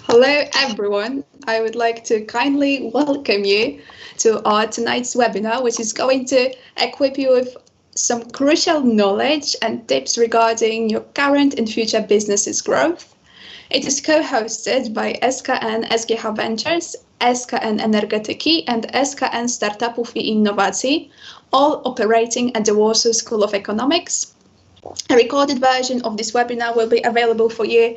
Hello, everyone. I would like to kindly welcome you to our tonight's webinar, which is going to equip you with some crucial knowledge and tips regarding your current and future business's growth. It is co-hosted by SKN SGH Ventures, SKN Energetyki, and SKN Startupów I Innowacji, all operating at the Warsaw School of Economics. A recorded version of this webinar will be available for you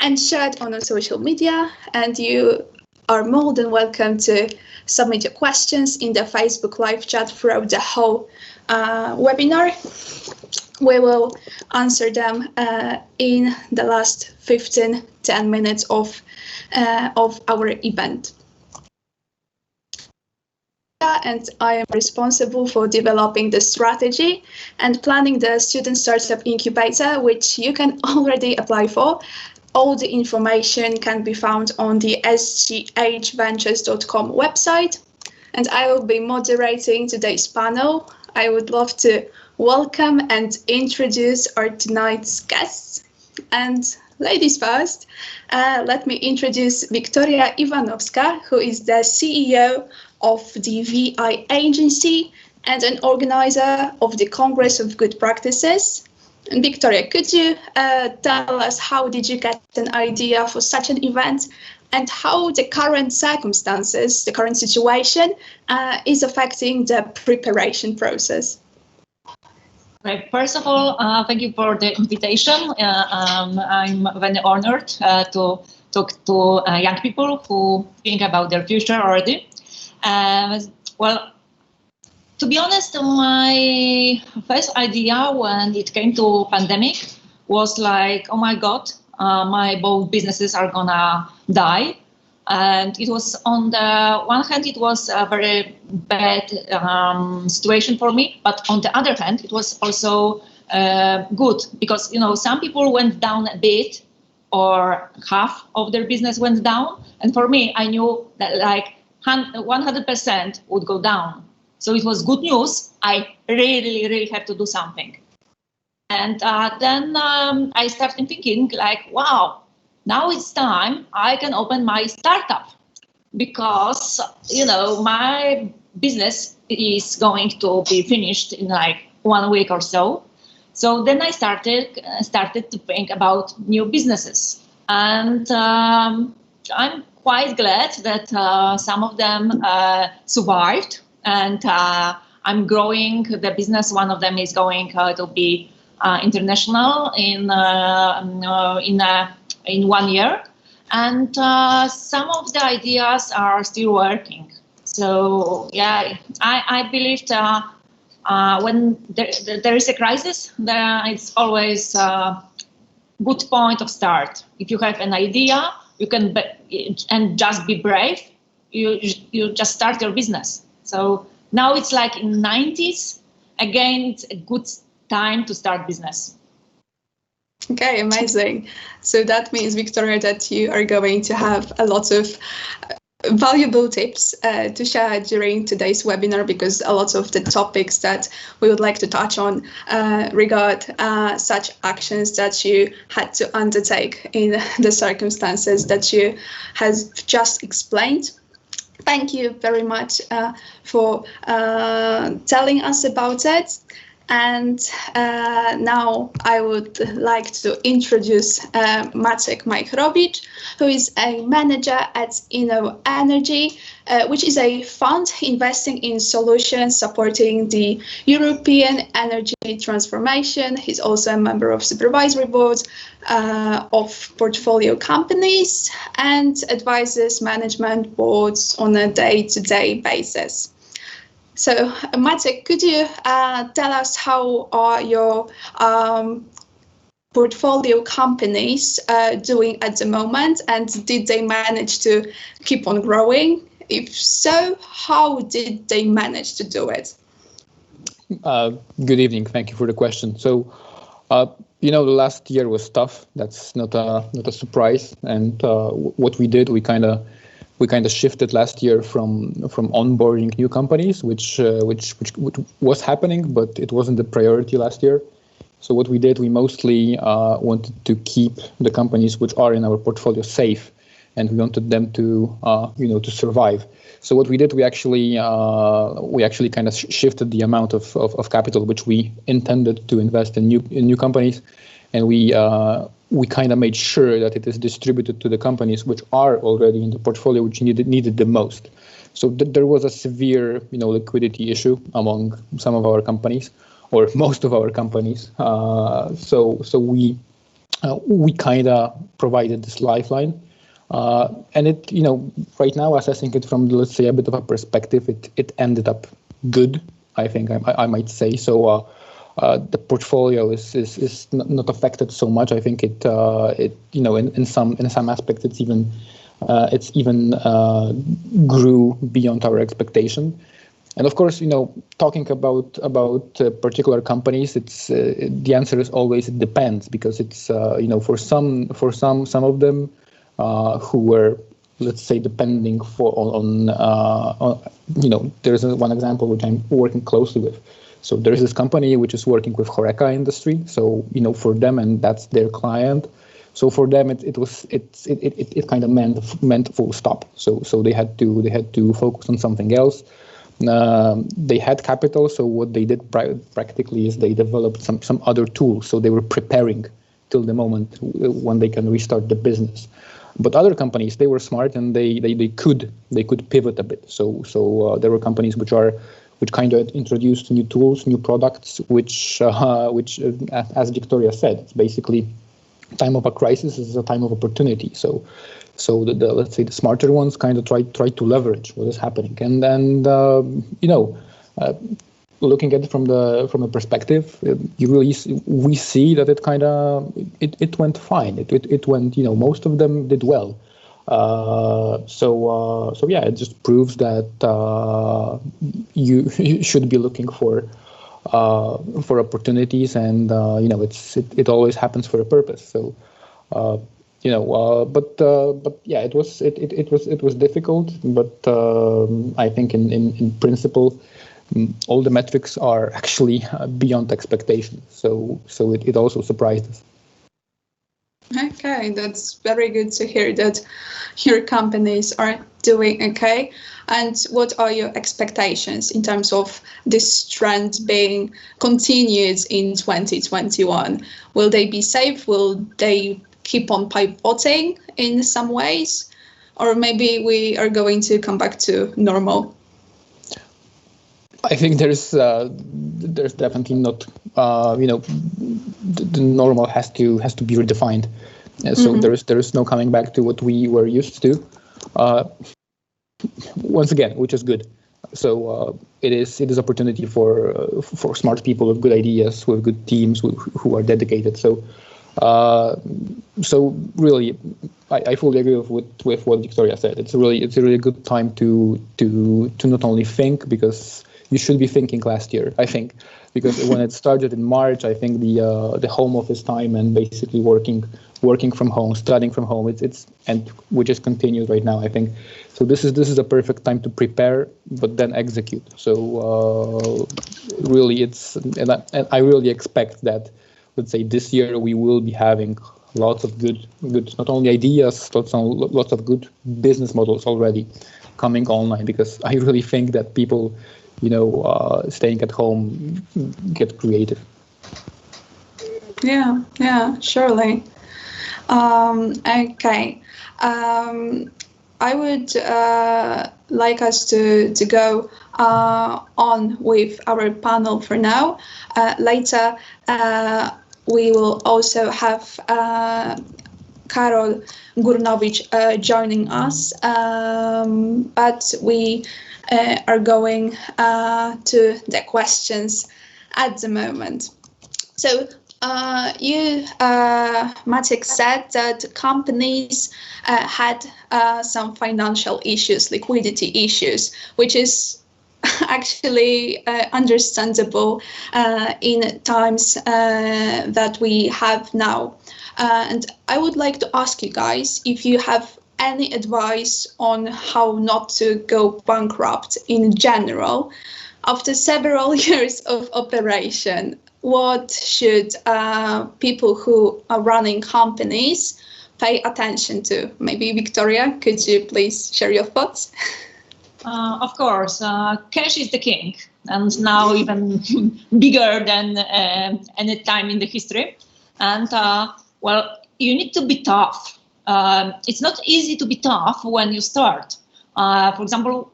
and shared on social media, and you are more than welcome to submit your questions in the Facebook live chat throughout the whole webinar. We will answer them in the last 10 minutes of our event. And I am responsible for developing the strategy and planning the Student Startup Incubator, which you can already apply for. All the information can be found on the sghventures.com website. And I will be moderating today's panel. I would love to welcome and introduce our tonight's guests. And ladies first, let me introduce Wiktoria Iwanowska, who is the CEO of the VI Agency and an organizer of the Congress of Good Practices. And Wiktoria, could you tell us how did you get an idea for such an event and how the current circumstances, the current situation is affecting the preparation process? Right. First of all, thank you for the invitation. I'm very honored to talk to young people who think about their future already. Well, to be honest, my first idea when it came to pandemic was like, oh my God, my both businesses are gonna die. And it was, on the one hand, it was a very bad situation for me. But on the other hand, it was also good because, some people went down a bit or half of their business went down. And for me, I knew that like 100% would go down. So it was good news. I really have to do something. And then I started thinking like, wow, now it's time I can open my startup because, my business is going to be finished in like 1 week or so. So then I started to think about new businesses. And I'm quite glad that some of them survived. And I'm growing the business. One of them is going to be international in 1 year, and some of the ideas are still working. So yeah, I believe when there is a crisis, it's always a good point of start. If you have an idea, you can and just be brave. You just start your business. So now it's like in the 90s. Again, it's a good time to start business. Okay, amazing. So that means, Wiktoria, that you are going to have a lot of valuable tips to share during today's webinar, because a lot of the topics that we would like to touch on regard such actions that you had to undertake in the circumstances that you have just explained. Thank you very much for telling us about it. And now I would like to introduce Maciek Majchrowicz, who is a manager at Energy, which is a fund investing in solutions supporting the European energy transformation. He's also a member of supervisory boards of portfolio companies and advises management boards on a day-to-day basis. So, Maciek, could you tell us how are your portfolio companies doing at the moment, and did they manage to keep on growing? If so, how did they manage to do it? Good evening. Thank you for the question. So, the last year was tough. That's not a surprise. And what we did, we kind of shifted last year from onboarding new companies, which was happening, but it wasn't the priority last year. So what we did, we mostly wanted to keep the companies which are in our portfolio safe, and we wanted them to to survive. So what we did, we actually kind of shifted the amount of capital which we intended to invest in new companies, and we kind of made sure that it is distributed to the companies which are already in the portfolio, which needed the most. So there was a severe liquidity issue among some of our companies, or most of our companies. So we kind of provided this lifeline. And it, right now, assessing it from, let's say, a bit of a perspective, it ended up good, I think I might say. So the portfolio is not affected so much. I think it in some aspects it's even grew beyond our expectation. And of course, talking about particular companies, it's the answer is always it depends, because it's for some of them who were, let's say, depending on there's one example which I'm working closely with. So there's this company which is working with Horeca industry. So for them, and that's their client. So for them, it kind of meant full stop. So they had to focus on something else. They had capital, so what they did practically is they developed some other tools. So they were preparing till the moment when they can restart the business. But other companies, they were smart, and they could pivot a bit. So there were companies which kind of introduced new tools, new products, which as Victoria said, it's basically time of a crisis is a time of opportunity. So the let's say the smarter ones kind of try to leverage what is happening, and looking at it from the perspective, we see that it kind of it went fine. It went, most of them did well. So yeah, it just proves that you should be looking for opportunities, and it always happens for a purpose. So but yeah, it was difficult, but I think in principle, all the metrics are actually beyond expectation. So it also surprised us. Okay, that's very good to hear that your companies are doing okay. And what are your expectations in terms of this trend being continued in 2021? Will they be safe? Will they keep on pivoting in some ways? Or maybe we are going to come back to normal? I think there's definitely not, the normal has to be redefined. So there is no coming back to what we were used to. Once again, which is good. So it is opportunity for smart people with good ideas, with good teams who are dedicated. So really, I fully agree with what Victoria said. It's a really good time to not only think, because you should be thinking last year, I think, because when it started in March, I think the home office time and basically working from home, studying from home, and which is continued right now, I think. So this is a perfect time to prepare, but then execute. So really, and I really expect that, let's say, this year we will be having lots of good not only ideas, lots of good business models already coming online, because I really think that people, staying at home, get creative. Yeah, surely. Okay. I would like us to go on with our panel for now. Later, we will also have Karol Górnowicz joining us, but we are going to the questions at the moment. So you, Maciek, said that companies had some financial issues, liquidity issues, which is actually understandable in times that we have now. And I would like to ask you guys if you have any advice on how not to go bankrupt in general. After several years of operation, what should people who are running companies pay attention to? Maybe Victoria, could you please share your thoughts? Of course, cash is the king, and now even bigger than any time in the history. And well, you need to be tough. It's not easy to be tough when you start. For example,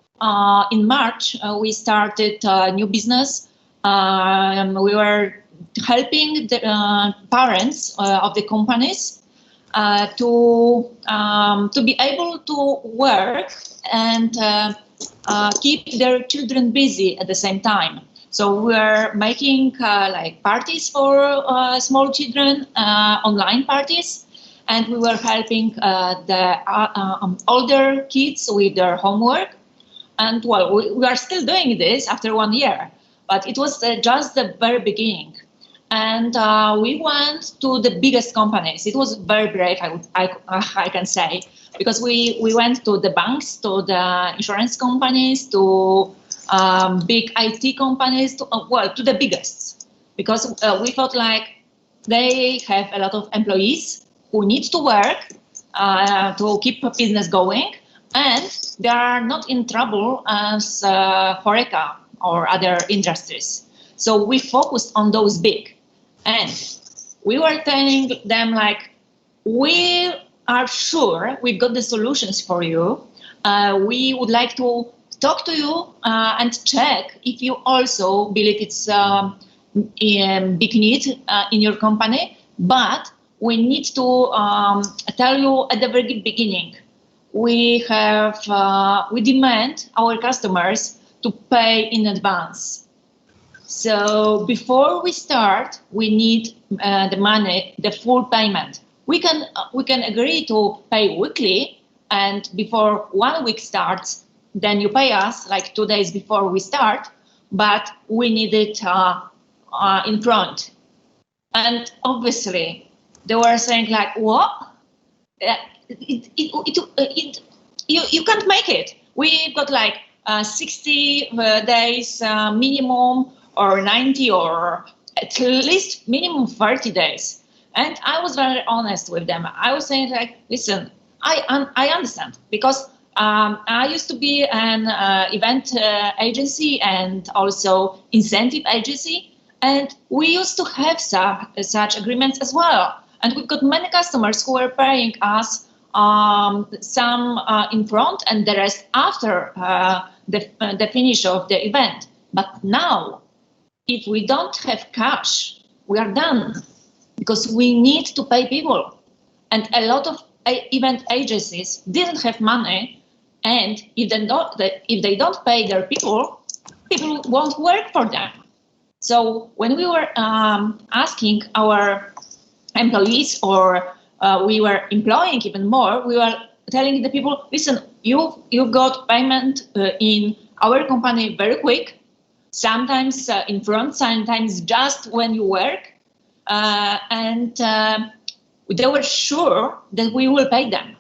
in March, we started a new business. We were helping the parents of the companies to be able to work and keep their children busy at the same time. So we are making like parties for small children, online parties, and we were helping the older kids with their homework. And well, we are still doing this after 1 year, but it was just the very beginning. And we went to the biggest companies. It was very brave, I can say, because we went to the banks, to the insurance companies, to big IT companies, to the biggest, because we felt like they have a lot of employees who need to work to keep a business going, and they are not in trouble as HoReCa or other industries. So we focused on those big. And we were telling them, like, we are sure we've got the solutions for you. We would like to talk to you and check if you also believe it's a big need in your company. But we need to tell you at the very beginning, we demand our customers to pay in advance. So before we start, we need the money, the full payment. We can agree to pay weekly, and before 1 week starts, then you pay us like 2 days before we start, but we need it in front. And obviously, they were saying like, what? You can't make it. We've got like 60 days minimum, or 90, or at least minimum 30 days. And I was very honest with them. I was saying like, listen, I understand, because I used to be an event agency and also incentive agency. And we used to have such agreements as well. And we've got many customers who are paying us some in front and the rest after the finish of the event. But now, if we don't have cash, we are done, because we need to pay people. And a lot of event agencies didn't have money, and if they don't pay their people won't work for them. So when we were asking our employees, or we were employing even more, we were telling the people, listen, you got payment in our company very quick, sometimes in front, sometimes just when you work, and they were sure that we will pay them.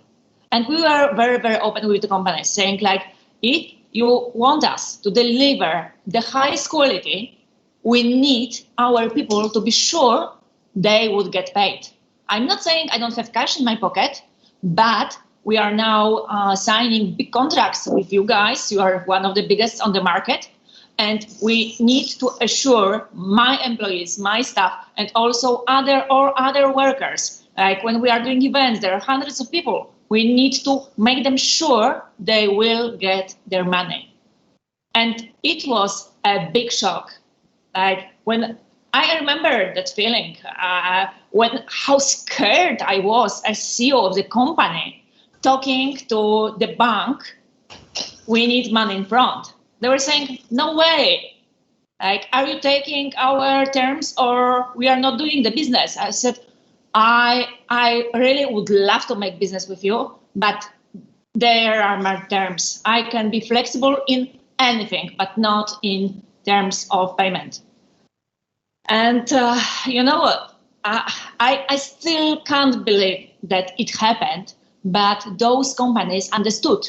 And we were very, very open with the company, saying like, if you want us to deliver the highest quality, we need our people to be sure they would get paid. I'm not saying I don't have cash in my pocket, but we are now signing big contracts with you guys. You are one of the biggest on the market. And we need to assure my employees, my staff, and also other workers. Like when we are doing events, there are hundreds of people. We need to make them sure they will get their money. And it was a big shock. Like when I remember that feeling, how scared I was as CEO of the company, talking to the bank, we need money in front. They were saying, no way. Like, are you taking our terms, or we are not doing the business? I said, I really would love to make business with you, but there are my terms. I can be flexible in anything, but not in terms of payment. And you know what? I still can't believe that it happened, but those companies understood.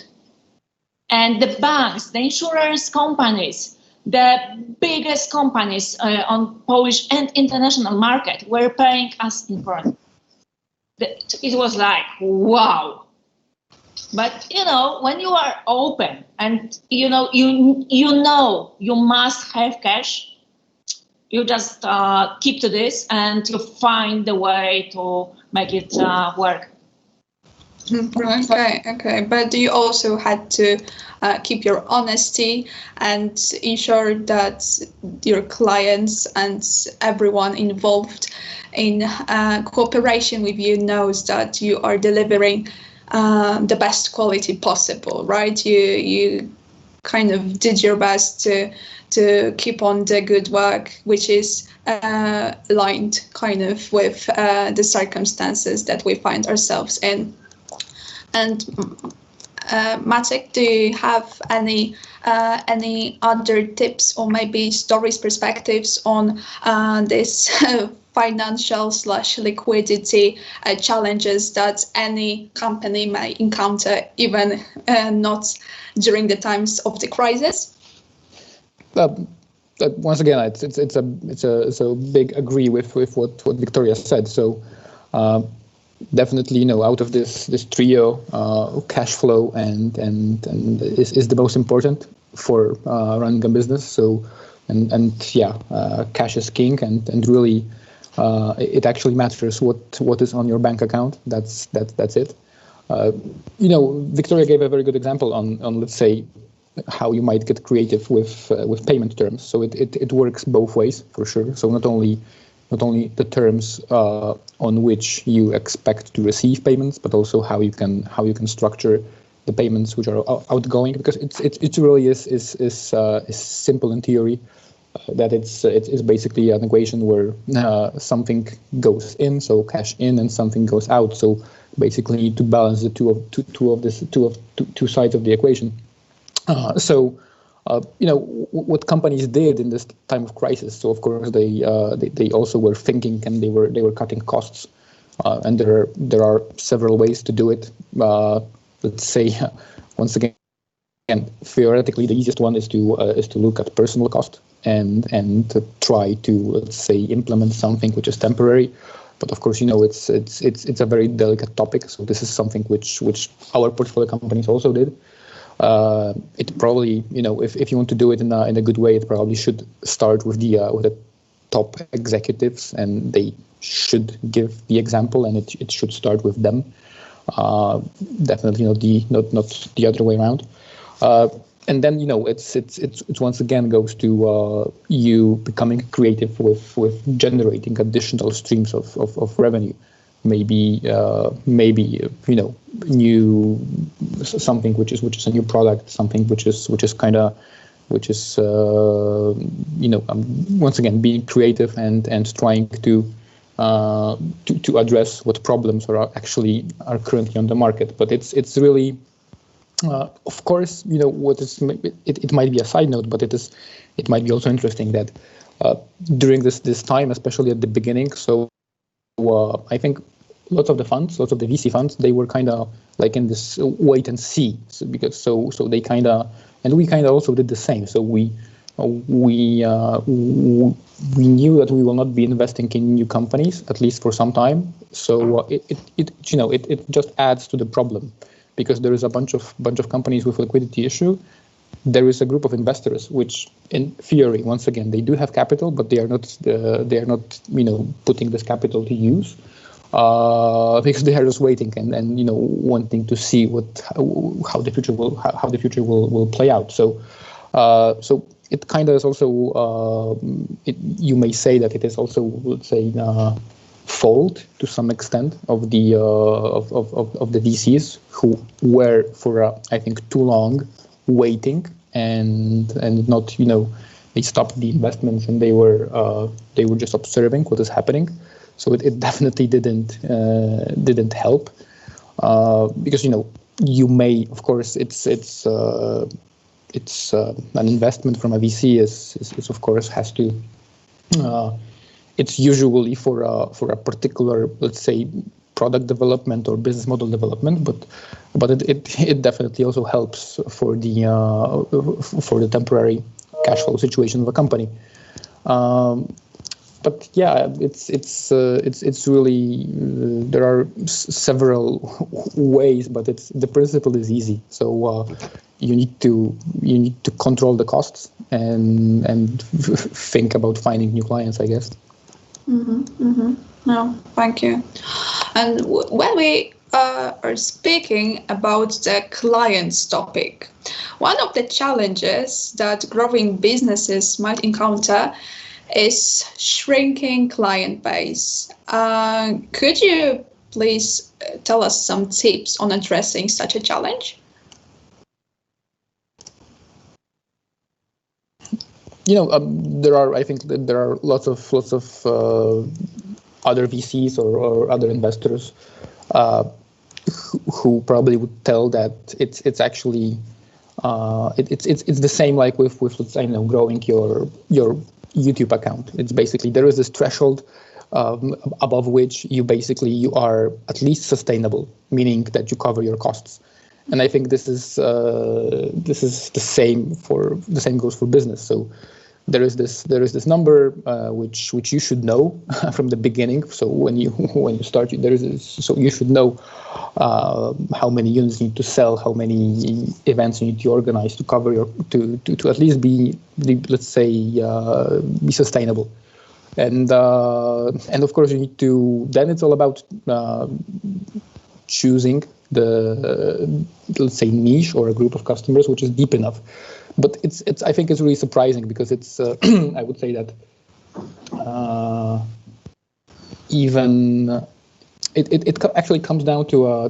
And the banks, the insurance companies, the biggest companies on Polish and international market were paying us in foreign. It was like, wow. But, when you are open and, you must have cash, you just keep to this and you find the way to make it work. Okay. But you also had to keep your honesty and ensure that your clients and everyone involved in cooperation with you knows that you are delivering the best quality possible, right? You kind of did your best to keep on the good work, which is aligned kind of with the circumstances that we find ourselves in. And Maciek, do you have any other tips or maybe stories, perspectives on this financial/liquidity challenges that any company may encounter, even not during the times of the crisis? Once again, it's a big agree with what Victoria said. So definitely, out of this trio, cash flow and is the most important for running a business. So cash is king, and really it actually matters what is on your bank account. That's it. Victoria gave a very good example on let's say how you might get creative with payment terms. So it works both ways for sure. So not only the terms on which you expect to receive payments, but also how you can structure the payments which are outgoing, because it really is simple in theory. That it's basically an equation where something goes in, so cash in, and something goes out. So basically, you need to balance the two sides of the equation. What companies did in this time of crisis. So of course they also were thinking, and they were cutting costs, and there are several ways to do it. Let's say once again, theoretically the easiest one is to look at personal cost and to try to, let's say, implement something which is temporary. But of course, it's a very delicate topic. So this is something which our portfolio companies also did. It probably, if you want to do it in a good way, it probably should start with the top executives, and they should give the example, and it should start with them. Definitely not the other way around. And then it's once again goes to you becoming creative with generating additional streams of revenue. Maybe new something which is a new product, something which is once again being creative and trying to address what problems are currently on the market. But it's really of course, what is it might be a side note, but it might be also interesting that during this time, especially at the beginning. So I think lots of the VC funds, they were kind of like in this wait and see. So they kind of, and we kind of also did the same. So we knew that we will not be investing in new companies, at least for some time. So it just adds to the problem, because there is a bunch of companies with liquidity issue. There is a group of investors which, in theory, once again, they do have capital, but they are not putting this capital to use because they are just waiting and wanting to see how the future will play out. So it kind of is also you may say that it is also, let's say, fault to some extent of the VCs who were for I think too long waiting and not they stopped the investments and they were just observing what is happening. So it definitely didn't help because you may, of course, it's an investment from a VC is of course has to it's usually for a particular, let's say, product development or business model development, but it definitely also helps for the temporary cash flow situation of a company. But yeah, it's really there are several ways, but the principle is easy. So you need to control the costs and think about finding new clients, I guess. No, thank you. And when we are speaking about the clients topic, one of the challenges that growing businesses might encounter is shrinking client base. Could you please tell us some tips on addressing such a challenge? I think that there are lots of other VCs or other investors who probably would tell that it's actually it's the same like with let's say, growing your YouTube account. It's basically there is this threshold above which you are at least sustainable, meaning that you cover your costs. And I think this is the same goes for business. So there is this number which you should know from the beginning. So when you start, so you should know how many units you need to sell, how many events you need to organize to cover to at least be let's say be sustainable. And of course you need to. Then it's all about choosing the let's say niche or a group of customers which is deep enough. But I think it's really surprising because it's I would say that even it actually comes down to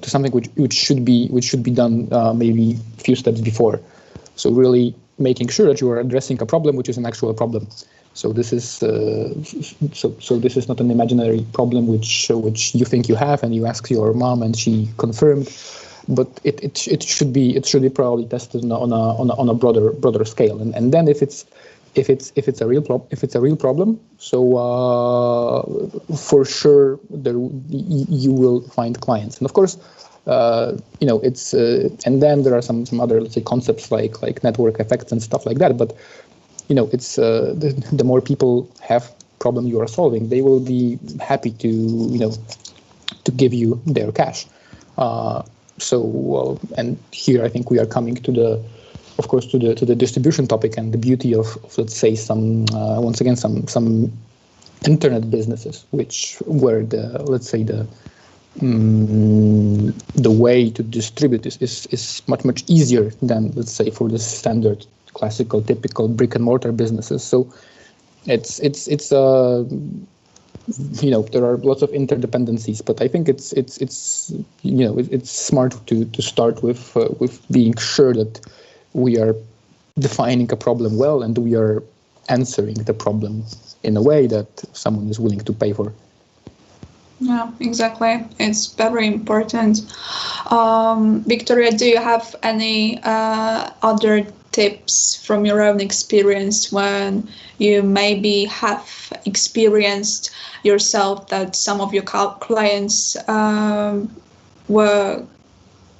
something which should be done maybe a few steps before. So really making sure that you are addressing a problem which is an actual problem. So this is so this is not an imaginary problem which you think you have and you ask your mom and she confirmed. But it should be probably tested on a broader scale, and then if it's a real problem, so for sure you will find clients, and of course it's and then there are some other, let's say, concepts like network effects and stuff like that. But it's the more people have problem you are solving, they will be happy to give you their cash. So and here I think we are coming to the distribution topic and the beauty of let's say some once again some internet businesses where the way to distribute is much easier than, let's say, for the standard classical typical brick and mortar businesses. So it's there are lots of interdependencies, but I think it's smart to start with being sure that we are defining a problem well and we are answering the problem in a way that someone is willing to pay for. Yeah, exactly. It's very important. Victoria, do you have any other tips from your own experience when you maybe have experienced yourself that some of your clients were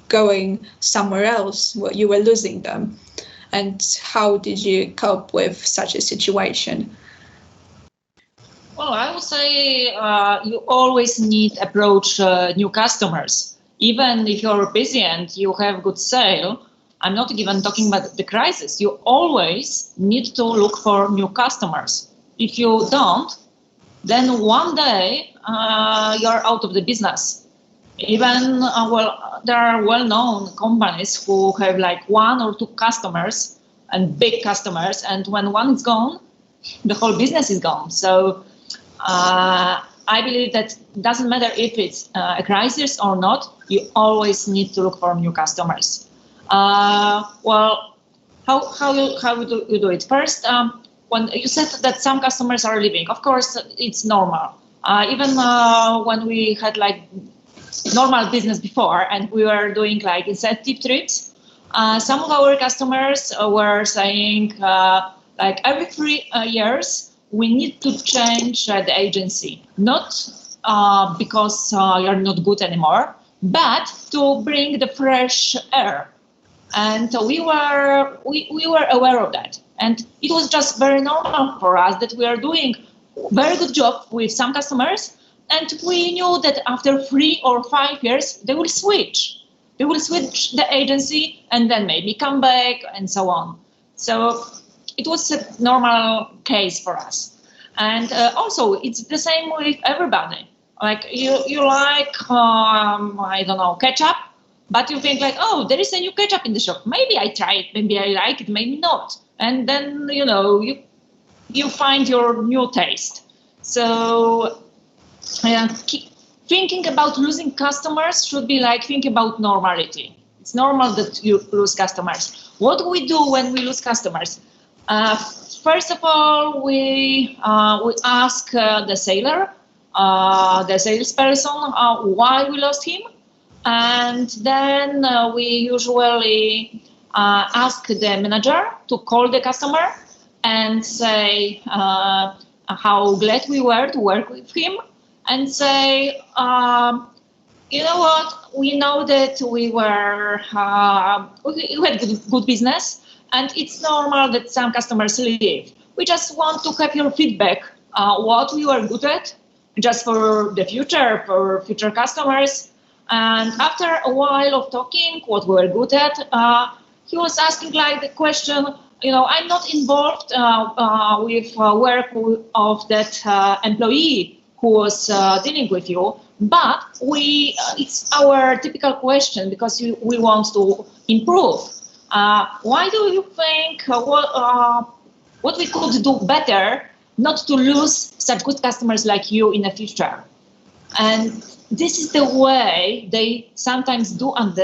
going somewhere else, where you were losing them? And how did you cope with such a situation? Well, I would say you always need to approach new customers. Even if you're busy and you have good sale, I'm not even talking about the crisis. You always need to look for new customers. If you don't, then one day you're out of the business. Even, there are well-known companies who have like one or two customers and big customers, and when one is gone, the whole business is gone. So I believe that doesn't matter if it's a crisis or not, you always need to look for new customers. How you do it? First, when you said that some customers are leaving, of course, it's normal. Even when we had like normal business before and we were doing like incentive trips, some of our customers were saying like every 3 years, we need to change the agency, not because you're not good anymore, but to bring the fresh air. And we were aware of that. And it was just very normal for us that we are doing very good job with some customers, and we knew that after 3 or 5 years they will switch. They will switch the agency and then maybe come back and so on. So it was a normal case for us. And also it's the same with everybody. Like you like, I don't know, ketchup, but you think like, oh, there is a new ketchup in the shop. Maybe I try it, maybe I like it, maybe not. And then, you find your new taste. So thinking about losing customers should be like thinking about normality. It's normal that you lose customers. What do we do when we lose customers? First of all, we ask the seller, the salesperson, why we lost him. And then we usually ask the manager to call the customer and say how glad we were to work with him, and say, you know what, we know that we had good business, and it's normal that some customers leave. We just want to have your feedback, what we were good at, just for the future, for future customers. And after a while of talking what we were good at, he was asking like the question, I'm not involved with work of that employee who was dealing with you, but it's our typical question because we want to improve. Why do you think what we could do better not to lose such good customers like you in the future? And this is the way they sometimes do tell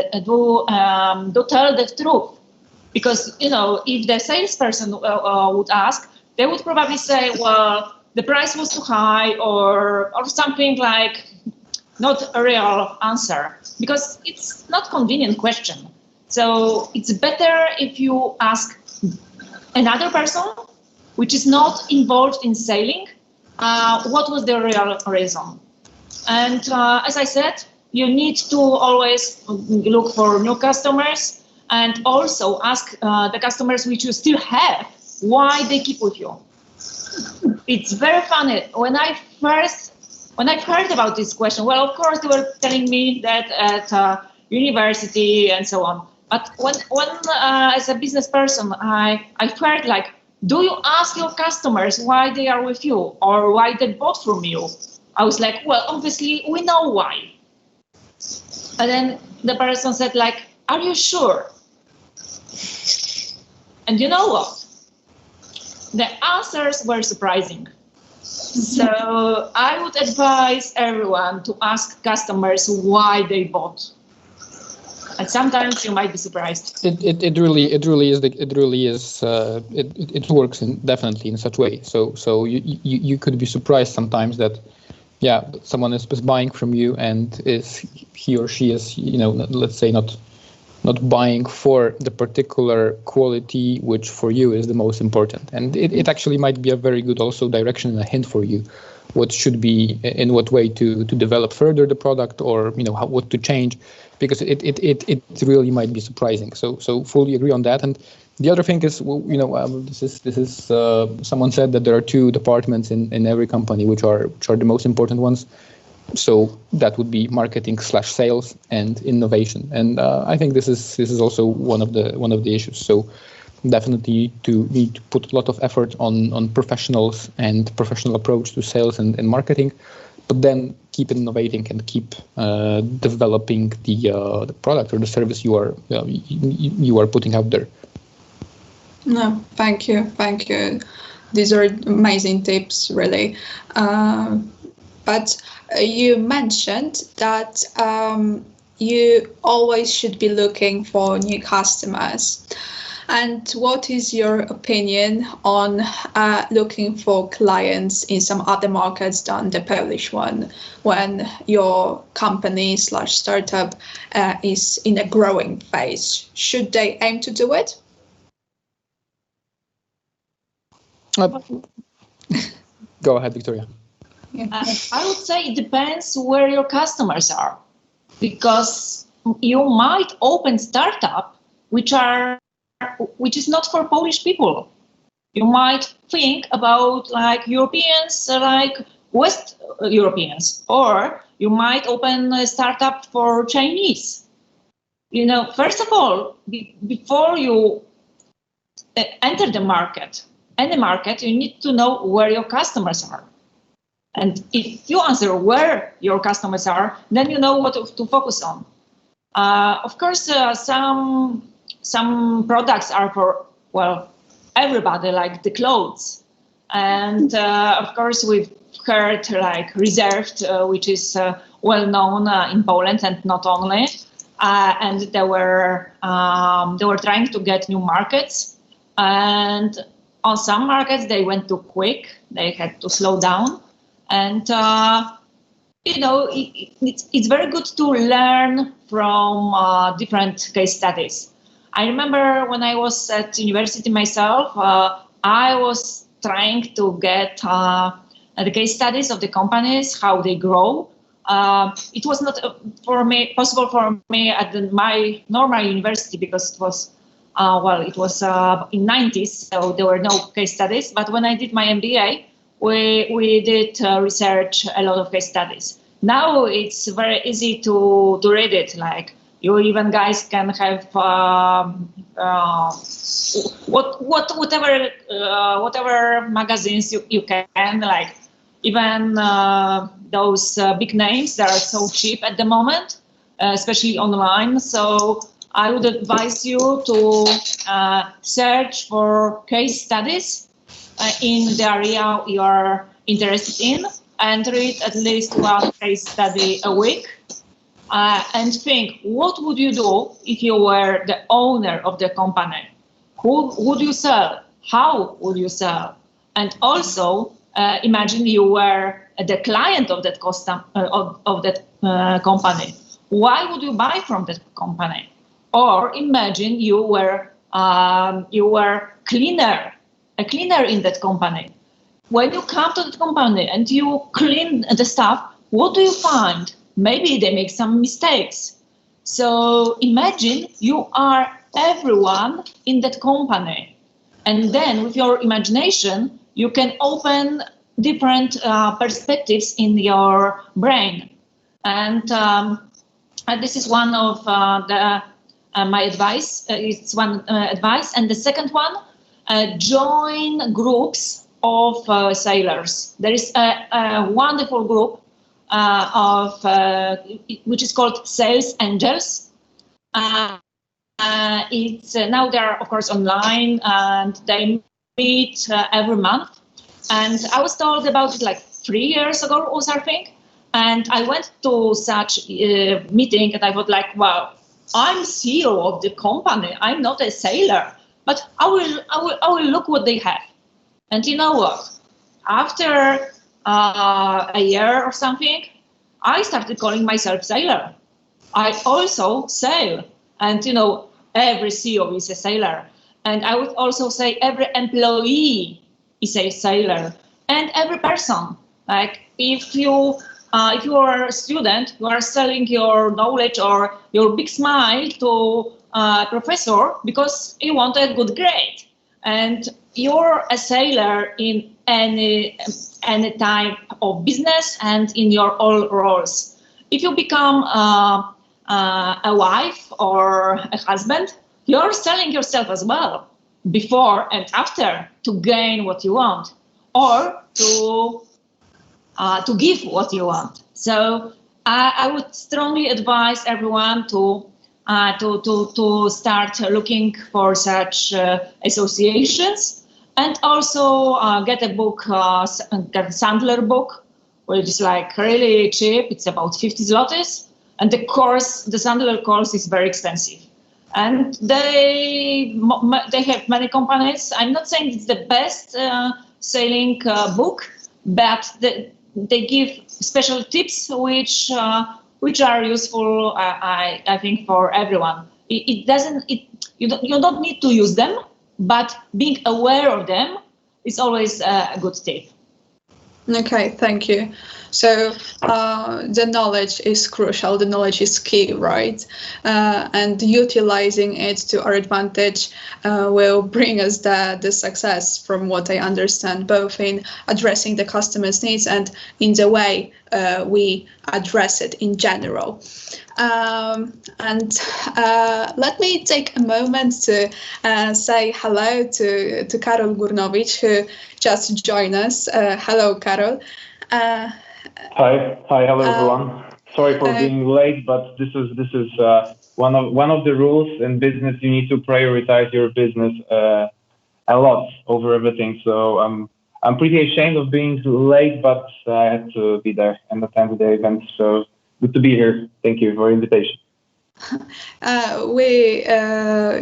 the truth. Because, if the salesperson would ask, they would probably say, well, the price was too high or something like not a real answer, because it's not convenient question. So it's better if you ask another person, which is not involved in selling, what was the real reason. And as I said, you need to always look for new customers, and also ask the customers which you still have, why they keep with you. It's very funny. When I heard about this question, well, of course, they were telling me that at university and so on. But when as a business person, I felt like, do you ask your customers why they are with you or why they bought from you? I was like, well, obviously, we know why. And then the person said, like, are you sure? And you know what? The answers were surprising. So I would advise everyone to ask customers why they bought. And sometimes you might be surprised. It really is. It works definitely in such way. So you could be surprised sometimes that, yeah, someone is buying from you and he or she is, let's say not buying for the particular quality which for you is the most important. And it actually might be a very good also direction and a hint for you what should be, in what way to develop further the product, or what to change, because it really might be surprising. So fully agree on that. And the other thing is, this is someone said that there are 2 departments in every company which are the most important ones. So that would be marketing/sales and innovation. And I think this is also one of the issues. So definitely need to put a lot of effort on professionals and professional approach to sales and marketing, but then keep innovating and keep developing the product or the service you are putting out there. No, thank you. These are amazing tips, really. But you mentioned that you always should be looking for new customers. And what is your opinion on looking for clients in some other markets than the Polish one, when your company/startup is in a growing phase? Should they aim to do it? Go ahead, Victoria. I would say it depends where your customers are, because you might open startup which is not for Polish people. You might think about like Europeans, like West Europeans, or you might open a startup for Chinese. You know, first of all, before you enter the market, any market, you need to know where your customers are. And if you answer where your customers are, then you know what to focus on. Of course, some products are for, well, everybody, like the clothes. And of course, we've heard like Reserved, which is well known in Poland and not only. And they were trying to get new markets. And on some markets, they went too quick. They had to slow down. And, you know, it's very good to learn from different case studies. I remember when I was at university myself, I was trying to get the case studies of the companies, how they grow. It was not possible for me at my normal university because it was, it was in 90s, so there were no case studies. But when I did my MBA, we did research a lot of case studies. Now it's very easy to read it. Like you even guys can have whatever magazines you can, like even those big names that are so cheap at the moment, especially online. So I would advise you to search for case studies in the area you are interested in, and read at least one case study a week, and think, what would you do if you were the owner of the company? Who would you sell? How would you sell? And also imagine you were the client of that company. Why would you buy from that company? Or imagine you were a cleaner in that company. When you come to the company and you clean the stuff, what do you find? Maybe they make some mistakes. So imagine you are everyone in that company. And then with your imagination, you can open different perspectives in your brain. And this is one of my advice. It's one advice. And the second one, join groups of sailors. There is a wonderful group which is called Sales Angels. It's now they are of course online and they meet every month. And I was told about it like 3 years ago or something. And I went to such a meeting and I was like, wow, I'm CEO of the company. I'm not a sailor, but I will look what they have. And you know what? After a year or something, I started calling myself sailor. I also sail. And, you know, every CEO is a sailor. And I would also say every employee is a sailor. And every person. Like if you are a student, you are selling your knowledge or your big smile to a professor because you want a good grade. And you're a sailor in any type of business and in your all roles. If you become a wife or a husband, you're selling yourself as well, before and after, to gain what you want or to give what you want. So I would strongly advise everyone to start looking for such associations, and also get a book, get a Sandler book, which is like really cheap. It's about 50 zlotys, and the Sandler course is very expensive. And they have many companies. I'm not saying it's the best sailing book, but they give special tips which are useful, I think, for everyone. You don't need to use them, but being aware of them is always a good tip. Okay, thank you. So the knowledge is crucial, the knowledge is key, right? And utilizing it to our advantage will bring us the success, from what I understand, both in addressing the customer's needs and in the way we address it in general. And let me take a moment to say hello to Karol Górnowicz, who just joined us. Hello, Karol. Hi, hello everyone. Sorry for being late, but this is one of the rules in business. You need to prioritize your business a lot over everything. So I'm pretty ashamed of being late, but I had to be there and attend the event. So good to be here. Thank you for the invitation.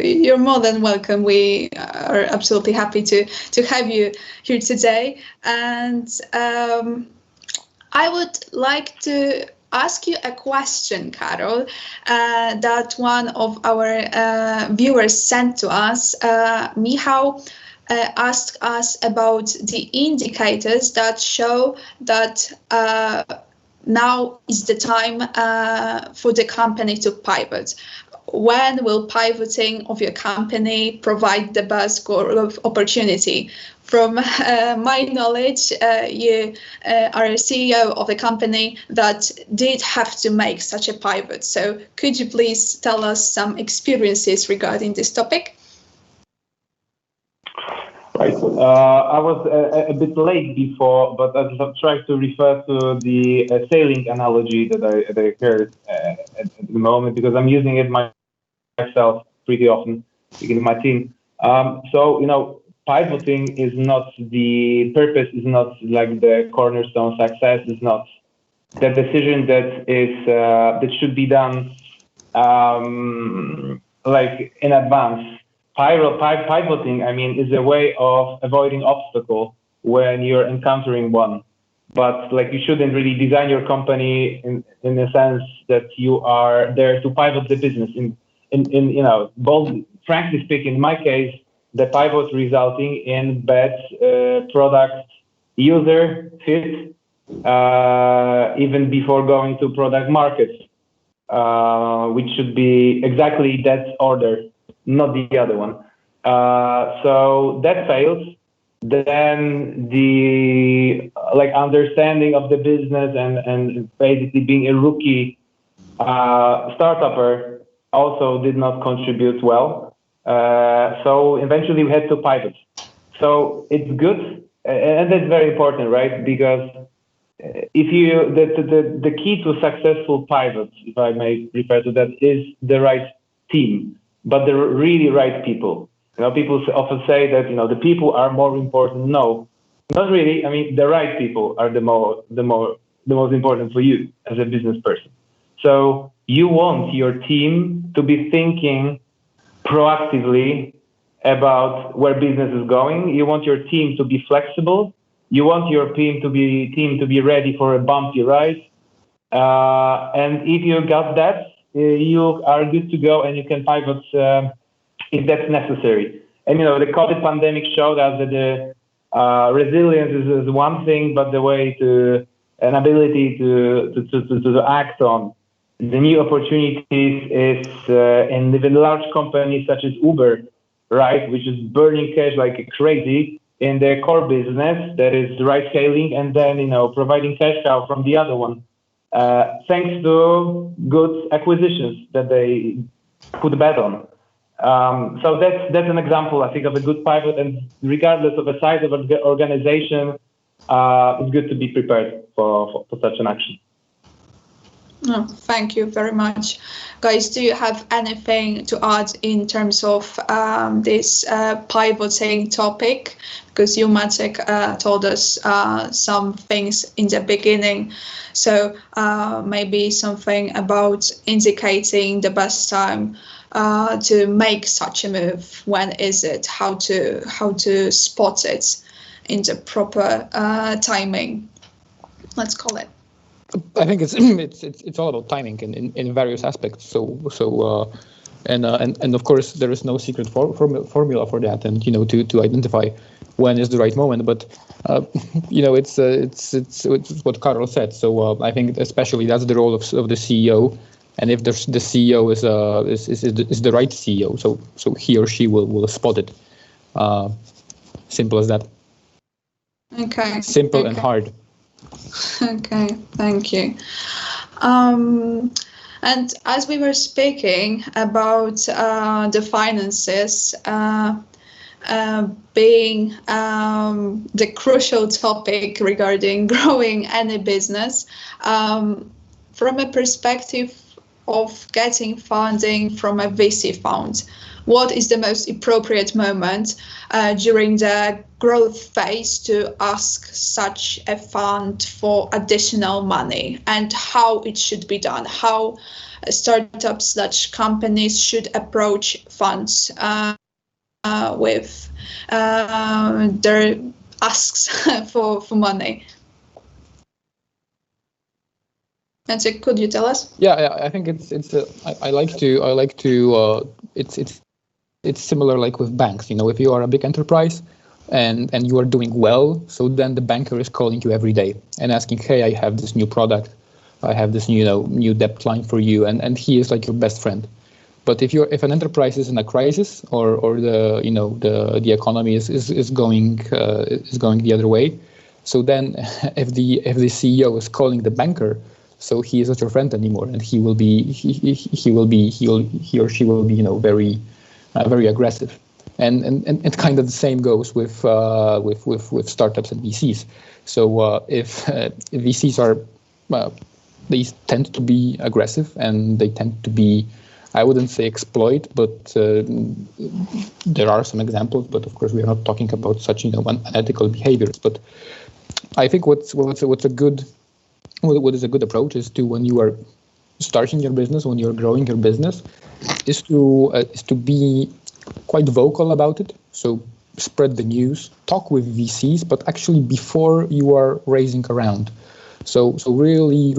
You're more than welcome. We are absolutely happy to have you here today. And I would like to ask you a question, Karol, that one of our viewers sent to us. Michał asked us about the indicators that show that now is the time for the company to pivot. When will pivoting of your company provide the best growth opportunity? From my knowledge, you are a CEO of a company that did have to make such a pivot. So could you please tell us some experiences regarding this topic? Right. I was a bit late before, but I tried to refer to the sailing analogy that I heard at the moment, because I'm using it myself pretty often, in my team. So, pivoting is not the purpose, is not like the cornerstone success, is not the decision that should be done like in advance. Pivoting, is a way of avoiding obstacle when you're encountering one. But like, you shouldn't really design your company in the sense that you are there to pivot the business. Frankly speaking, in my case, the pivot resulting in bad product user fit, even before going to product market, which should be exactly that order, not the other one. So that fails. Then the understanding of the business and basically being a rookie startupper also did not contribute well. So eventually we had to pivot. So it's good, and that's very important, right? Because if the key to successful pivots, if I may refer to that, is the right team, but the really right people. People often say that the people are more important. No, not really. The right people are the most important for you as a business person. So you want your team to be thinking proactively about where business is going. You want your team to be flexible. You want your team to be ready for a bumpy ride. And if you got that, you are good to go, and you can pivot if that's necessary. And the COVID pandemic showed us that the resilience is one thing, but the way to an ability to act on the new opportunities is in even large companies such as Uber, right, which is burning cash like crazy in their core business, that is ride hailing, and then providing cash cow from the other one, thanks to good acquisitions that they put a bet on. So that's an example, I think, of a good pivot, and regardless of the size of the organization, it's good to be prepared for such an action. Oh, thank you very much. Guys, do you have anything to add in terms of this pivoting topic? Because you, Maciek, told us some things in the beginning. So maybe something about indicating the best time to make such a move. When is it? How to spot it in the proper timing, let's call it. I think it's all about timing in various aspects. So And of course there is no secret formula for that, and to identify when is the right moment. But it's what Karol said. So I think especially that's the role of the CEO. And if the CEO is the right CEO, so he or she will spot it. Simple as that. Okay. Simple and hard. Okay, thank you. And as we were speaking about the finances being the crucial topic regarding growing any business, from a perspective of getting funding from a VC fund, what is the most appropriate moment during the growth phase to ask such a fund for additional money, and how it should be done, how startups/companies should approach funds with their asks for money? And so, could you tell us? Yeah, I think it's similar like with banks. If you are a big enterprise and you are doing well, so then the banker is calling you every day and asking, hey, I have this new product, I have this new debt line for you, and he is like your best friend. But if an enterprise is in a crisis or the economy is going the other way, so then if the CEO is calling the banker, so he is not your friend anymore, and he or she will be very aggressive, and kind of the same goes with startups and VCs. So if VCs are they tend to be aggressive, and they tend to be, I wouldn't say exploit, but there are some examples. But of course, we are not talking about such unethical behaviors. But I think what is a good approach is to, when you are starting your business, when you're growing your business, is to be quite vocal about it. So spread the news, talk with VCs, but actually before you are raising a round. So really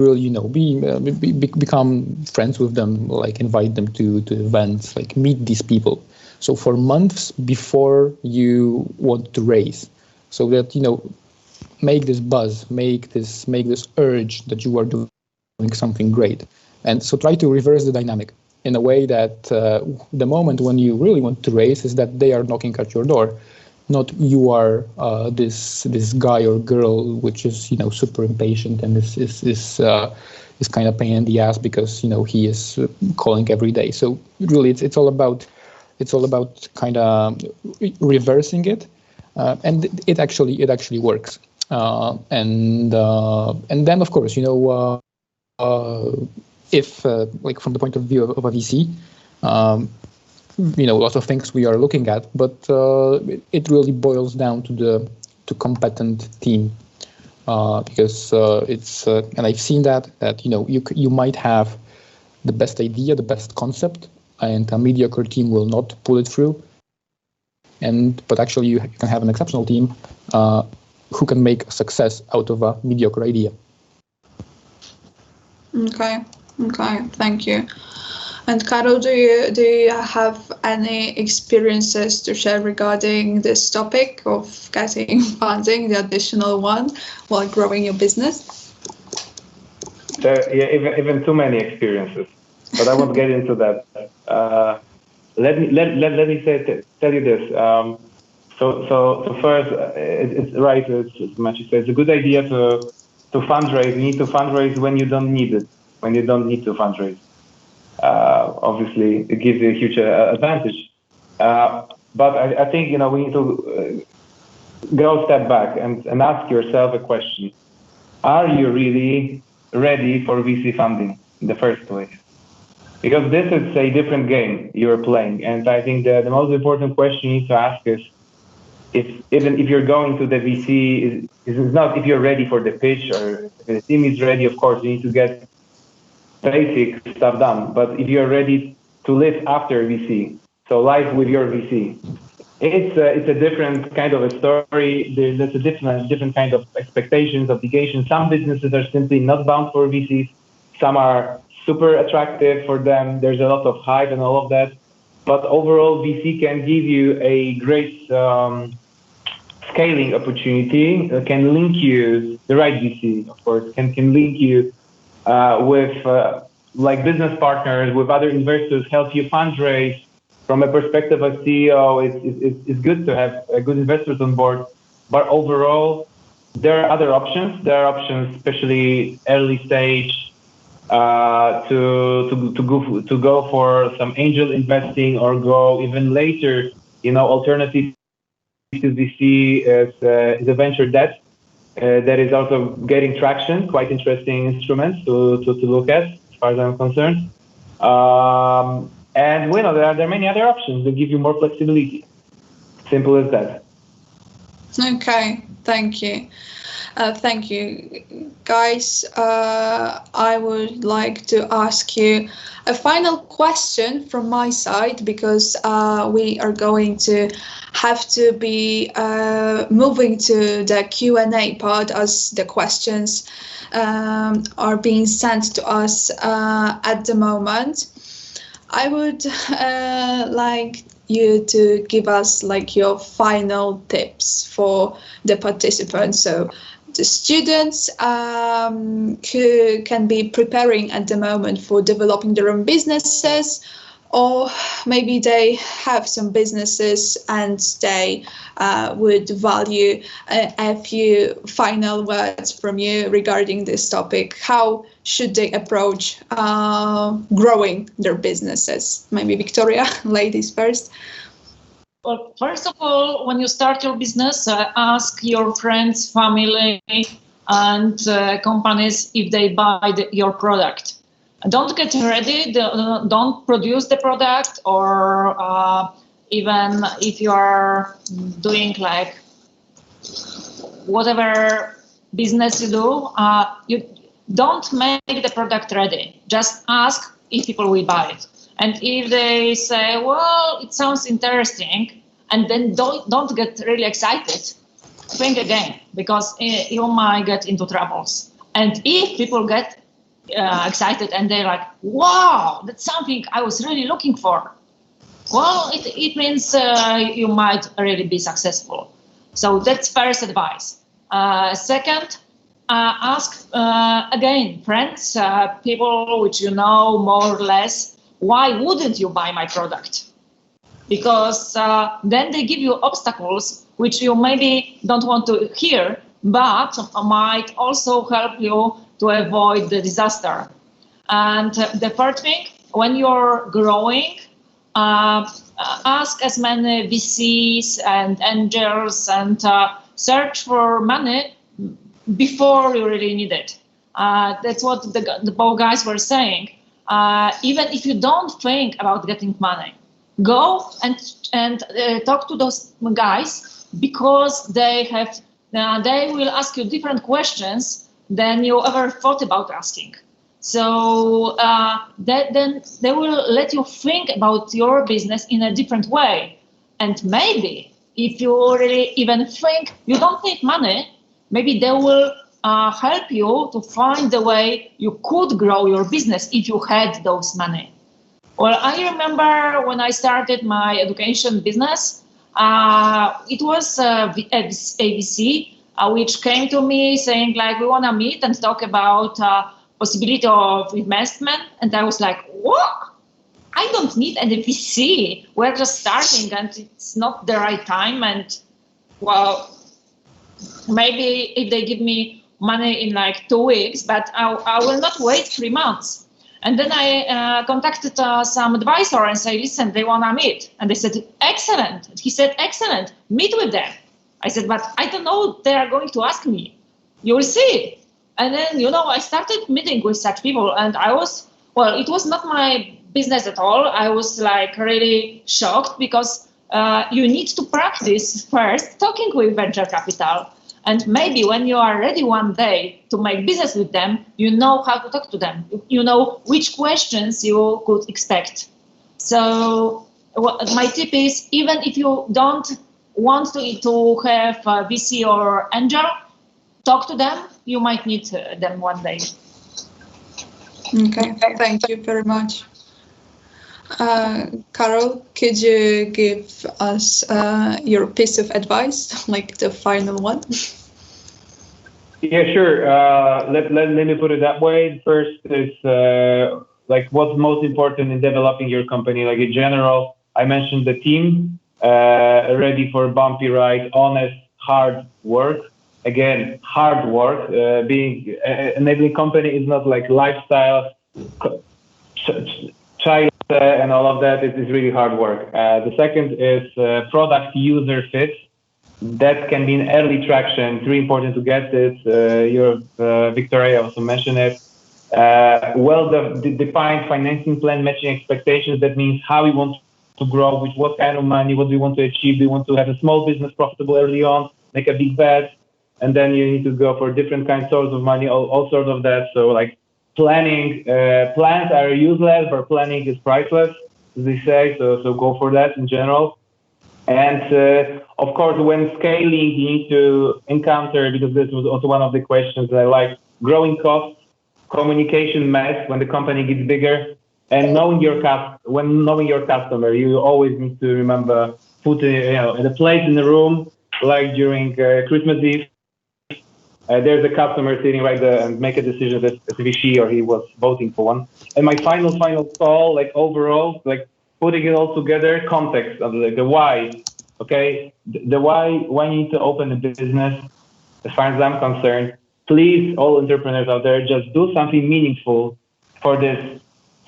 become friends with them, like invite them to events, like meet these people. So for months before you want to raise, so that make this buzz, make this urge that you are doing something great. And so try to reverse the dynamic in a way that the moment when you really want to raise is that they are knocking at your door, not you are this guy or girl which is super impatient and is kind of pain in the ass because he is calling every day. So really it's all about kind of reversing it, and it actually works. And then of course if like from the point of view of a VC, lots of things we are looking at, but it really boils down to competent team, because it's and I've seen that you might have the best idea, the best concept, and a mediocre team will not pull it through. But actually you can have an exceptional team who can make a success out of a mediocre idea. Okay, thank you. And Karol, do you have any experiences to share regarding this topic of getting funding, the additional one, while growing your business? Yeah, even too many experiences, but I won't get into that. Let me tell you this. So first, it's right. It's much you say. It's a good idea to fundraise. You need to fundraise when you don't need it. When you don't need to fundraise. Obviously, it gives you a huge advantage. But I think we need to go a step back and ask yourself a question: are you really ready for VC funding in the first place? Because this is a different game you're playing, and I think the most important question you need to ask is, even if you're going to the VC, is not if you're ready for the pitch or if the team is ready. Of course, you need to get basic stuff done. But if you're ready to live after VC, so live with your VC, it's a different kind of a story. There's a different kind of expectations, obligations. Some businesses are simply not bound for VCs. Some are super attractive for them. There's a lot of hype and all of that. But overall, VC can give you a great scaling opportunity, can link you, the right VC, of course, can link you with like business partners, with other investors, help you fundraise. From a perspective of CEO, it's good to have good investors on board. But overall, there are other options. There are options, especially early stage, to go for some angel investing or go even later. Alternative to VC is a venture debt that is also getting traction. Quite interesting instruments to look at, as far as I'm concerned. And there are many other options that give you more flexibility. Simple as that. Okay, thank you. Thank you, guys. I would like to ask you a final question from my side, because we are going to have to be moving to the Q&A part as the questions are being sent to us at the moment. I would like you to give us your final tips for the participants. So the students who can be preparing at the moment for developing their own businesses, or maybe they have some businesses and they would value a few final words from you regarding this topic. How should they approach growing their businesses? Maybe Victoria, ladies first. Well, first of all, when you start your business, ask your friends, family, and companies if they buy your product. Don't get ready, don't produce the product, or even if you are doing whatever business you do, you don't make the product ready. Just ask if people will buy it. And if they say, well, it sounds interesting, and then don't get really excited, think again, because you might get into troubles. And if people get excited and they're like, wow, that's something I was really looking for, well, it means you might really be successful. So that's first advice. Second, ask again, friends, people which you know more or less, why wouldn't you buy my product? Because then they give you obstacles which you maybe don't want to hear, but might also help you to avoid the disaster. And the third thing, when you're growing, ask as many VCs and angels and search for money before you really need it. That's what the both guys were saying. Even if you don't think about getting money, go and talk to those guys, because they will ask you different questions than you ever thought about asking. So then they will let you think about your business in a different way. And maybe if you really even think you don't need money, maybe they will help you to find the way you could grow your business if you had those money. Well, I remember when I started my education business, it was a VC which came to me saying we want to meet and talk about possibility of investment. And I was like, what? I don't need any VC. We're just starting and it's not the right time. And well, maybe if they give me money in 2 weeks, but I will not wait 3 months. And then I contacted some advisor and say, listen, they want to meet. And they said, excellent. He said, excellent, meet with them. I said, but I don't know they are going to ask me. You will see. And then, I started meeting with such people. And it was not my business at all. I was really shocked, because you need to practice first talking with venture capital. And maybe when you are ready one day to make business with them, you know how to talk to them. You know which questions you could expect. So my tip is, even if you don't want to have a VC or angel, talk to them. You might need them one day. Okay, thank you very much. Karol, could you give us your piece of advice, like the final one? Yeah, sure. Let me put it that way. First is like what's most important in developing your company. Like in general, I mentioned the team, ready for a bumpy ride, honest, hard work. Again, hard work. Being enabling company is not like lifestyle, child and all of that. It is really hard work. The second is product user fit. That can be in early traction. It's really important to get it. Victoria also mentioned it. Well-defined financing plan matching expectations. That means how we want to grow, with what kind of money, what do we want to achieve. Do we want to have a small business profitable early on, make a big bet, and then you need to go for different kinds of money, all sorts of that. So like planning, plans are useless, but planning is priceless, as they say. So go for that in general. And of course, when scaling, you need to encounter, because this was also one of the questions that I like, growing costs, communication mess when the company gets bigger, and knowing your customer. You always need to remember put the place in the room, like during Christmas Eve. There's a customer sitting right there and make a decision that if she or he was voting for one. And my final call, like overall, like putting it all together, context of like the why. Okay, the why you need to open a business. As far as I'm concerned, please, all entrepreneurs out there, just do something meaningful for this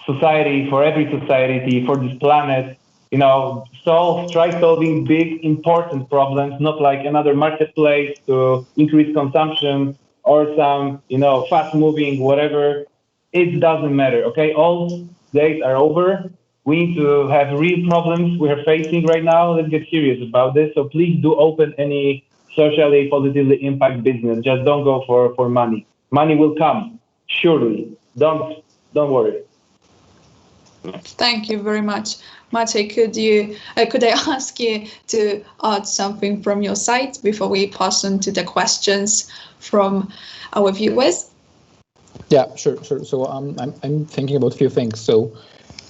society, for every society, for this planet. You know, try solving big, important problems, not like another marketplace to increase consumption or some, fast-moving whatever. It doesn't matter. Okay, all days are over. We need to have real problems we are facing right now. Let's get serious about this. So please do open any socially positively impact business. Just don't go for money. Money will come, surely. Don't worry. Thank you very much. Maciej, could I ask you to add something from your side before we pass on to the questions from our viewers? Yeah, sure. So I'm thinking about a few things. So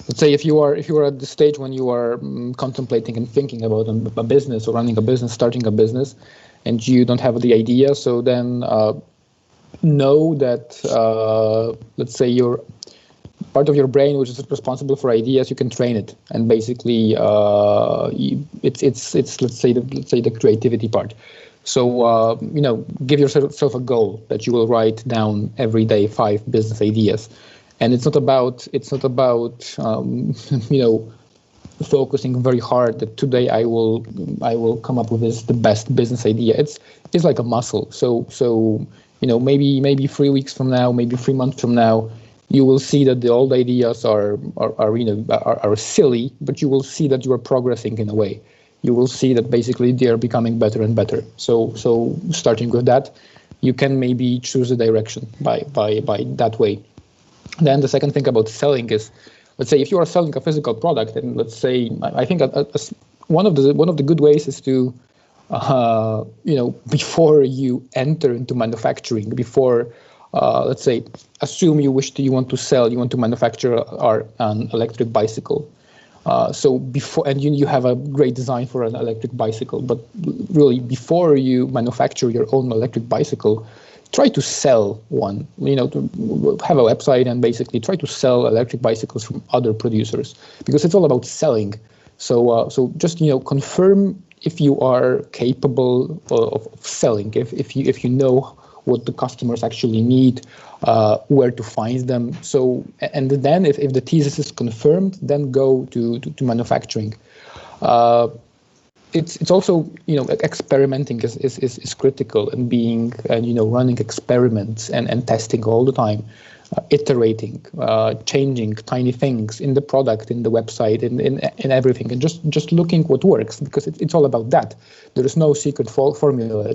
let's say if you are at the stage when you are contemplating and thinking about a business or running a business, starting a business, and you don't have the idea, so then know that let's say your part of your brain, which is responsible for ideas, you can train it, and basically it's let's say the creativity part. So give yourself a goal that you will write down every day 5 business ideas. And it's not about focusing very hard that today I will come up with the best business idea. It's like a muscle. So maybe 3 weeks from now, maybe 3 months from now, you will see that the old ideas are silly, but you will see that you are progressing in a way. You will see that basically they are becoming better and better. So starting with that, you can maybe choose a direction by that way. Then the second thing about selling is, let's say if you are selling a physical product, and let's say I think one of the good ways is to before you enter into manufacturing, before let's say assume you want to manufacture an electric bicycle. So before, and you have a great design for an electric bicycle, but really before you manufacture your own electric bicycle, try to sell one, to have a website and basically try to sell electric bicycles from other producers, because it's all about selling. So just, confirm if you are capable of selling, if you know what the customers actually need, where to find them. So, and then if the thesis is confirmed, then go to manufacturing. It's also, experimenting is critical, and running experiments and testing all the time, iterating, changing tiny things in the product, in the website, in everything, and just looking what works, because it's all about that. There is no secret formula.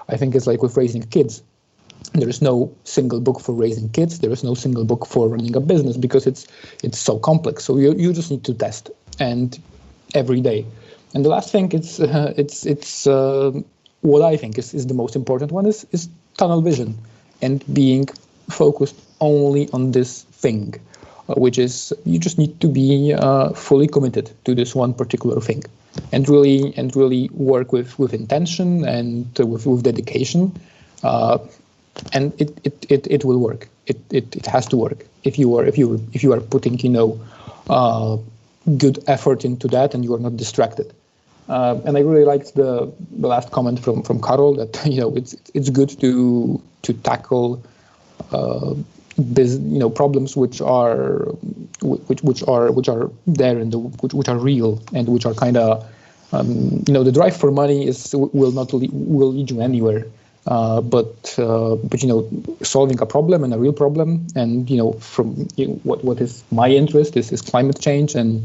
I think it's like with raising kids. There is no single book for raising kids. There is no single book for running a business, because it's so complex. So you just need to test, and every day. And the last thing, it's what I think is the most important one is tunnel vision, and being focused only on this thing, which is you just need to be fully committed to this one particular thing, and really work with intention and with dedication, and it will work. It has to work if you are putting good effort into that and you are not distracted. And I really liked the last comment from Karol that it's good to tackle problems which are there and which are real and which are kind of the drive for money will lead you anywhere. But solving a problem and a real problem, and what is my interest is climate change and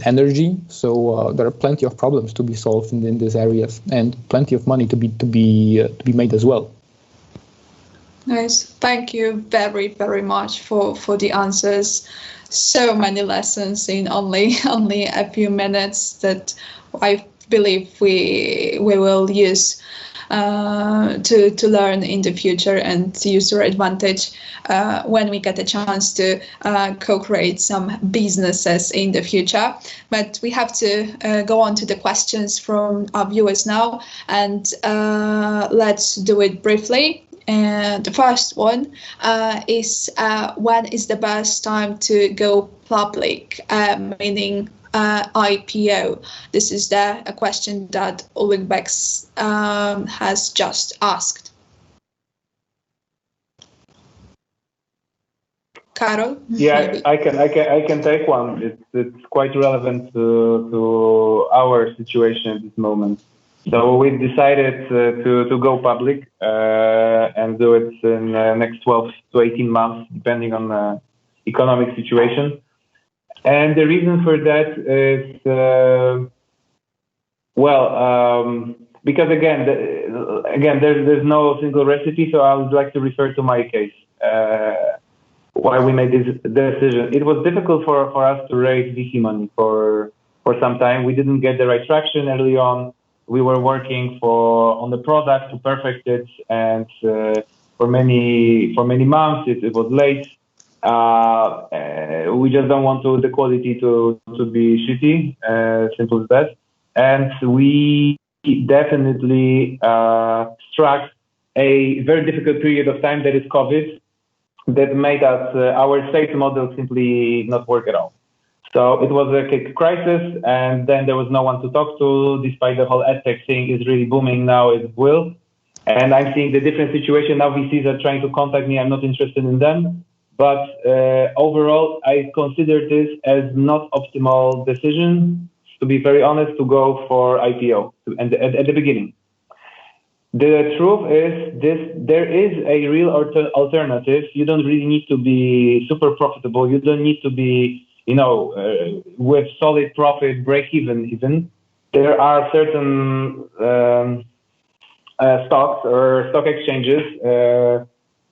energy. So there are plenty of problems to be solved in these areas, and plenty of money to be made as well. Nice. Thank you very, very much for the answers. So many lessons in only a few minutes that I believe we will use to learn in the future and to use to our advantage when we get a chance to co-create some businesses in the future. But we have to go on to the questions from our viewers now, and let's do it briefly. And the first one is when is the best time to go public, meaning IPO? This is a question that Olga has just asked. Karol? Yeah, maybe. I can take one. It's quite relevant to our situation at this moment. So we've decided to go public and do it in the next 12 to 18 months, depending on the economic situation. And the reason for that is, because again, there's no single recipe. So I would like to refer to my case, why we made this decision. It was difficult for us to raise VC money for some time. We didn't get the right traction early on. We were working on the product to perfect it, and for many months it was late. We just don't want the quality to be shitty, simple as that. And we definitely struck a very difficult period of time, that is COVID, that made us our sales model simply not work at all. So it was a crisis, and then there was no one to talk to, despite the whole edtech thing is really booming now, it will. And I'm seeing the different situation now. VCs are trying to contact me. I'm not interested in them. But overall, I consider this as not optimal decision, to be very honest, to go for IPO at the beginning. The truth is there is a real alternative. You don't really need to be super profitable. You don't need to be with solid profit, break even. There are certain stocks or stock exchanges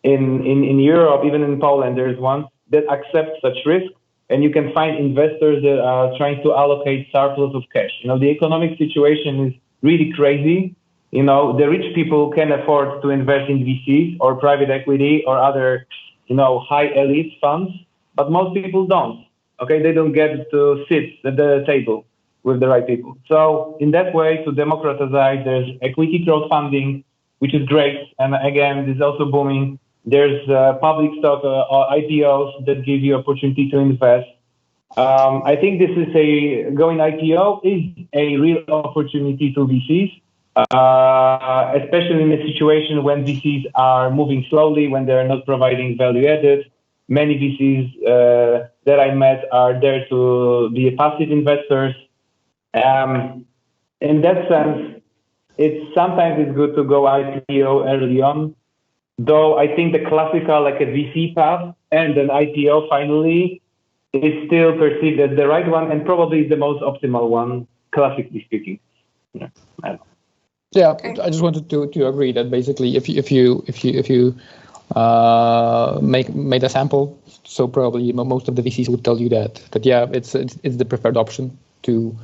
in Europe, even in Poland, there's one that accepts such risk, and you can find investors that are trying to allocate surplus of cash. The economic situation is really crazy. The rich people can afford to invest in VCs or private equity or other, high elite funds, but most people don't. Okay, they don't get to sit at the table with the right people. So in that way, to democratize, there's equity crowdfunding, which is great. And again, this is also booming. There's public stock or IPOs that give you opportunity to invest. I think this is going IPO is a real opportunity to VCs, especially in a situation when VCs are moving slowly, when they're not providing value added. Many VCs that I met are there to be passive investors. In that sense, sometimes it's good to go IPO early on, though I think the classical, like a VC path and an IPO finally, is still perceived as the right one and probably the most optimal one, classically speaking. Yeah, I just wanted to agree that basically if you made a sample, so probably most of the VCs would tell you that yeah, it's the preferred option to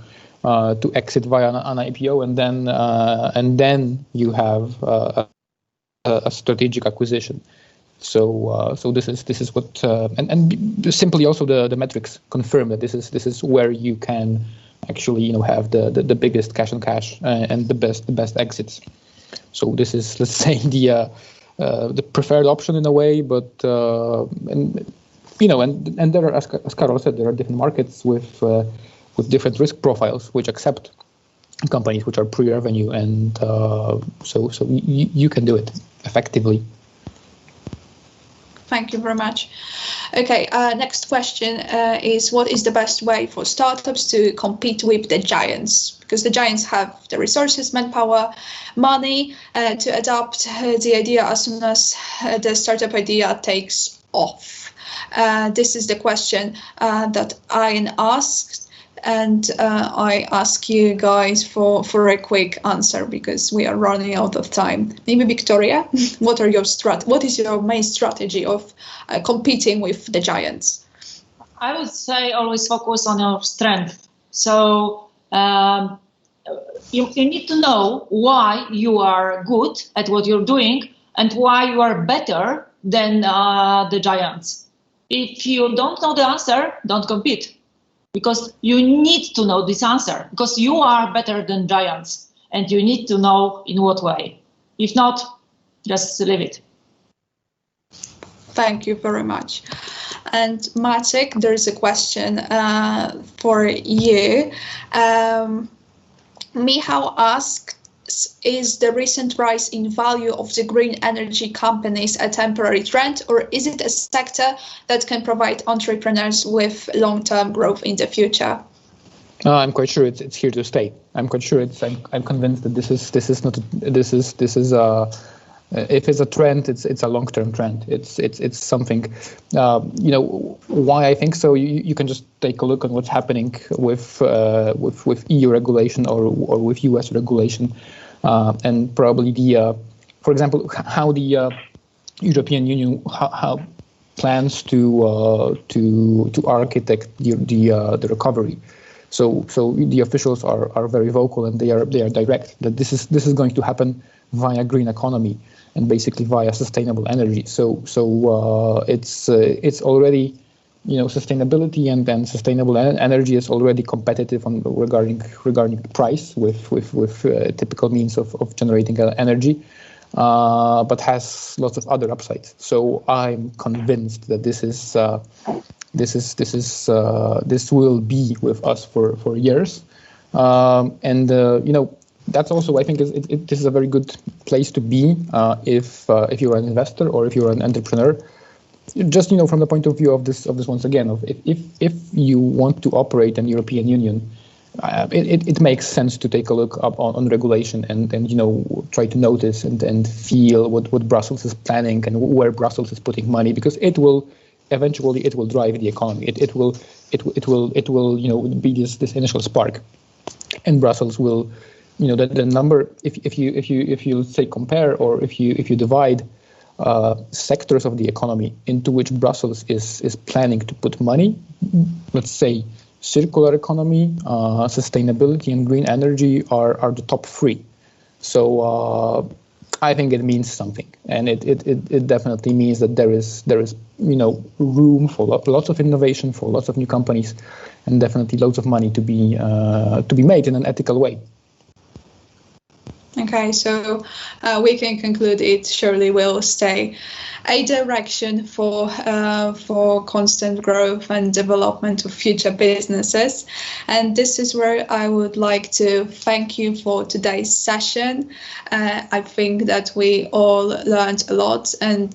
exit via an IPO, and then you have a strategic acquisition. So this is what and simply also the metrics confirm that this is where you can actually have the biggest cash on cash and the best exits. So this is, let's say, the preferred option in a way, but and there are, as Karol said, there are different markets with different risk profiles which accept companies which are pre-revenue, and so you can do it effectively. Thank you very much. Okay, next question is, what is the best way for startups to compete with the giants? Because the giants have the resources, manpower, money to adopt the idea as soon as the startup idea takes off. This is the question that I asked. And I ask you guys for a quick answer because we are running out of time. Maybe Victoria, what is your main strategy of competing with the giants? I would say always focus on your strength. So you need to know why you are good at what you're doing and why you are better than the giants. If you don't know the answer, don't compete. Because you need to know this answer, because you are better than giants, and you need to know in what way. If not, just leave it. Thank you very much. And Maciek, there's a question for you. Michał asked, is the recent rise in value of the green energy companies a temporary trend, or is it a sector that can provide entrepreneurs with long-term growth in the future? I'm quite sure it's here to stay. I'm quite sure I'm convinced that this is if it's a trend, it's a long-term trend. It's something. Why I think so? You can just take a look on what's happening with EU regulation or with US regulation, and probably for example, how the European Union how plans to architect the recovery. So the officials are very vocal, and they are direct that this is going to happen via green economy and basically via sustainable energy. So it's already, sustainability and then sustainable energy is already competitive regarding the price with typical means of generating energy, but has lots of other upsides. So I'm convinced that this will be with us for years, and that's also, I think, this is a very good place to be if you're an investor or if you're an entrepreneur. Just from the point of view of this once again, of if you want to operate in European Union, it makes sense to take a look up on regulation and try to notice and feel what Brussels is planning and where Brussels is putting money, because it will eventually drive the economy. It will be this initial spark, and Brussels will. The number, if you say compare, or if you divide sectors of the economy into which Brussels is planning to put money, let's say circular economy, sustainability, and green energy are the top three. So I think it means something, and it definitely means that there is room for lots of innovation, for lots of new companies, and definitely loads of money to be made in an ethical way. Okay, so we can conclude it surely will stay a direction for constant growth and development of future businesses. And this is where I would like to thank you for today's session. I think that we all learned a lot, and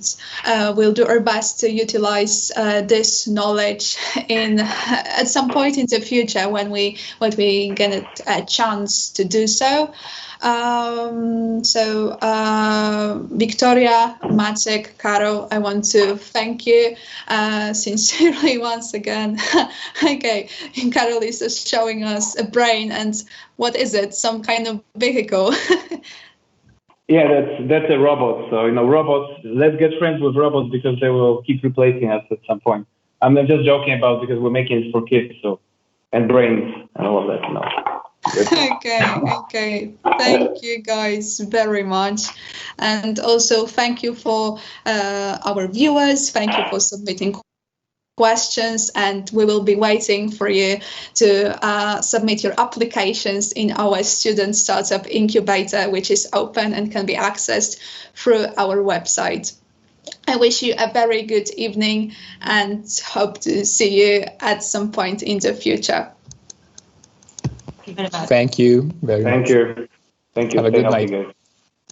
we'll do our best to utilize this knowledge at some point in the future when we get a chance to do so. Victoria, Maciek, Karol, I want to thank you sincerely once again. Okay, Karol is just showing us a brain, and what is it? Some kind of vehicle. Yeah, that's a robot. So robots. Let's get friends with robots because they will keep replacing us at some point. I'm just joking about because we're making it for kids, and brains and all of that. Okay. Thank you guys very much. And also thank you for our viewers. Thank you for submitting questions, and we will be waiting for you to submit your applications in our student startup incubator, which is open and can be accessed through our website. I wish you a very good evening and hope to see you at some point in the future. Thank you very much. Thank you very much. Thank you. Have a Stay good healthy, night. guys.